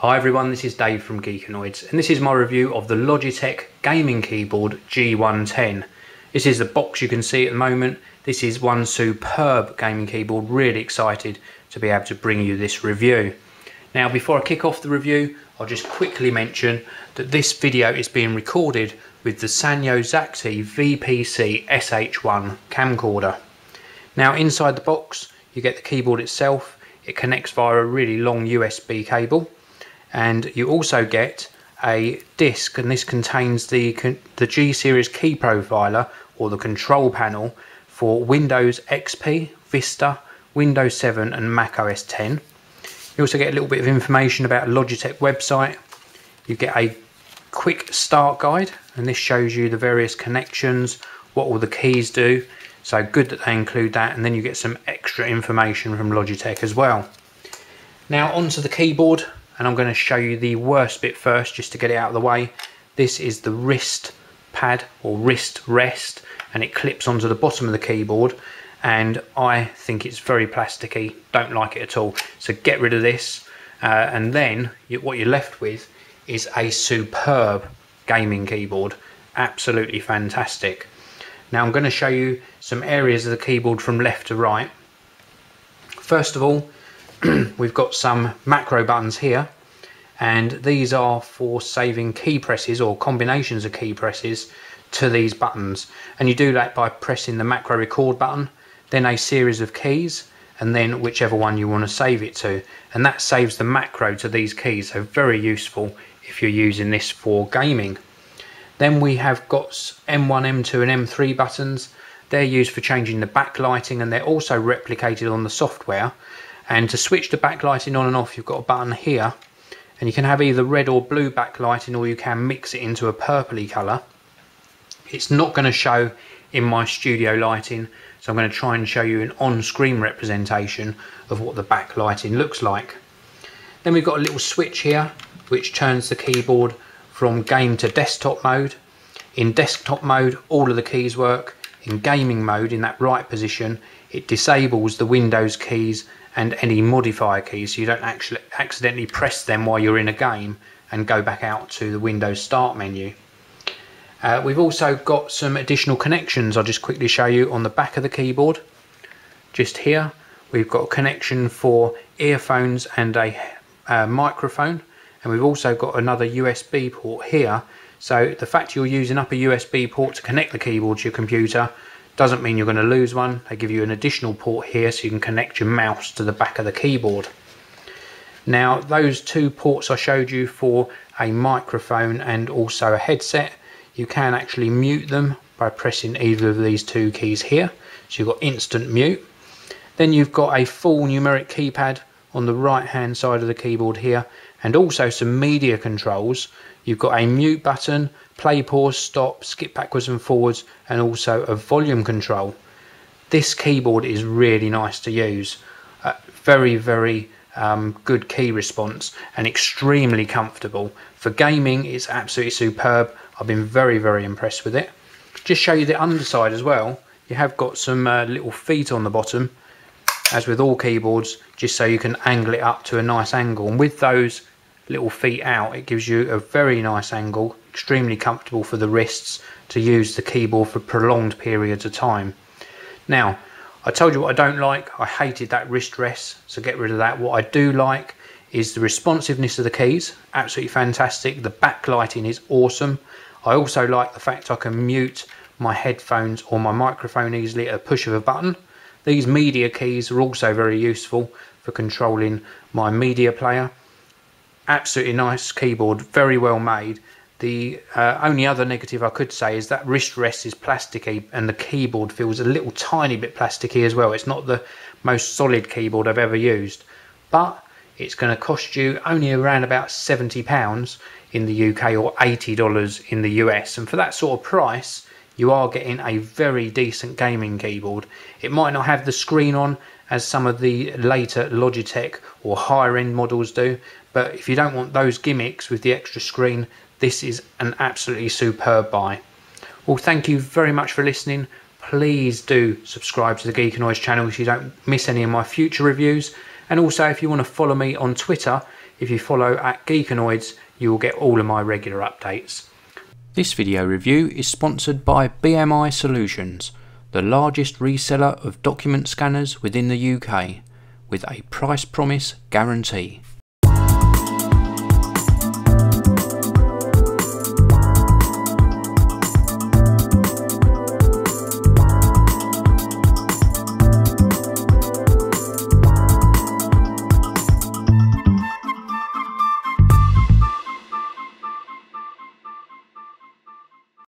Hi everyone, this is Dave from Geekanoids and this is my review of the Logitech Gaming Keyboard G110. This is the box you can see at the moment. This is one superb gaming keyboard. Really excited to be able to bring you this review. Now before I kick off the review, I'll just quickly mention that this video is being recorded with the Sanyo Zaxi VPC SH1 camcorder. Now inside the box you get the keyboard itself. It connects via a really long USB cable. And you also get a disc, and this contains the G series key profiler or the control panel for Windows XP, Vista, Windows 7 and Mac OS X. You also get a little bit of information about Logitech website. You get a quick start guide, and this shows you the various connections, what all the keys do. So good that they include that, and then you get some extra information from Logitech as well. Now onto the keyboard. And I'm going to show you the worst bit first, just to get it out of the way. This is the wrist pad or wrist rest, and it clips onto the bottom of the keyboard, and I think it's very plasticky, don't like it at all. So get rid of this, and then what you're left with is a superb gaming keyboard. Absolutely fantastic. Now I'm going to show you some areas of the keyboard from left to right. First of all, we've got some macro buttons here, and these are for saving key presses or combinations of key presses to these buttons, and you do that by pressing the macro record button, then a series of keys, and then whichever one you want to save it to, and that saves the macro to these keys. So very useful if you're using this for gaming. Then we have got M1, M2 and M3 buttons. They're used for changing the backlighting, and they're also replicated on the software. And to switch the backlighting on and off, you've got a button here, and you can have either red or blue backlighting, or you can mix it into a purpley colour. It's not going to show in my studio lighting, so I'm going to try and show you an on-screen representation of what the backlighting looks like. Then we've got a little switch here which turns the keyboard from game to desktop mode. In desktop mode all of the keys work. In gaming mode, in that right position, it disables the Windows keys and any modifier keys, so you don't actually accidentally press them while you're in a game and go back out to the Windows Start menu. We've also got some additional connections. I'll just quickly show you on the back of the keyboard. Just here we've got a connection for earphones and a microphone, and we've also got another USB port here. So the fact you're using up a USB port to connect the keyboard to your computer doesn't mean you're going to lose one. They give you an additional port here so you can connect your mouse to the back of the keyboard. Now those two ports I showed you for a microphone and also a headset, you can actually mute them by pressing either of these two keys here. So you've got instant mute. Then you've got a full numeric keypad on the right hand side of the keyboard here, and also some media controls. You've got a mute button, play, pause, stop, skip backwards and forwards, and also a volume control. This keyboard is really nice to use. Very good key response and extremely comfortable. For gaming it's absolutely superb. I've been very impressed with it. Just show you the underside as well. You have got some little feet on the bottom, as with all keyboards, just so you can angle it up to a nice angle, and with those little feet out it gives you a very nice angle, extremely comfortable for the wrists to use the keyboard for prolonged periods of time. Now I told you what I don't like. I hated that wrist rest, so get rid of that. What I do like is the responsiveness of the keys, absolutely fantastic. The backlighting is awesome. I also like the fact I can mute my headphones or my microphone easily at a push of a button. These media keys are also very useful for controlling my media player. Absolutely nice keyboard, very well made. The only other negative I could say is that wrist rest is plasticky, and the keyboard feels a little tiny bit plasticky as well. It's not the most solid keyboard I've ever used, but it's going to cost you only around about £70 in the UK or $80 in the US, and for that sort of price you are getting a very decent gaming keyboard. It might not have the screen on as some of the later Logitech or higher end models do, but if you don't want those gimmicks with the extra screen, this is an absolutely superb buy. Well, thank you very much for listening. Please do subscribe to the Geekanoids channel so you don't miss any of my future reviews, and also if you want to follow me on Twitter, If you follow at Geekanoids, you will get all of my regular updates. This video review is sponsored by BMI Solutions, the largest reseller of document scanners within the UK, with a price promise guarantee.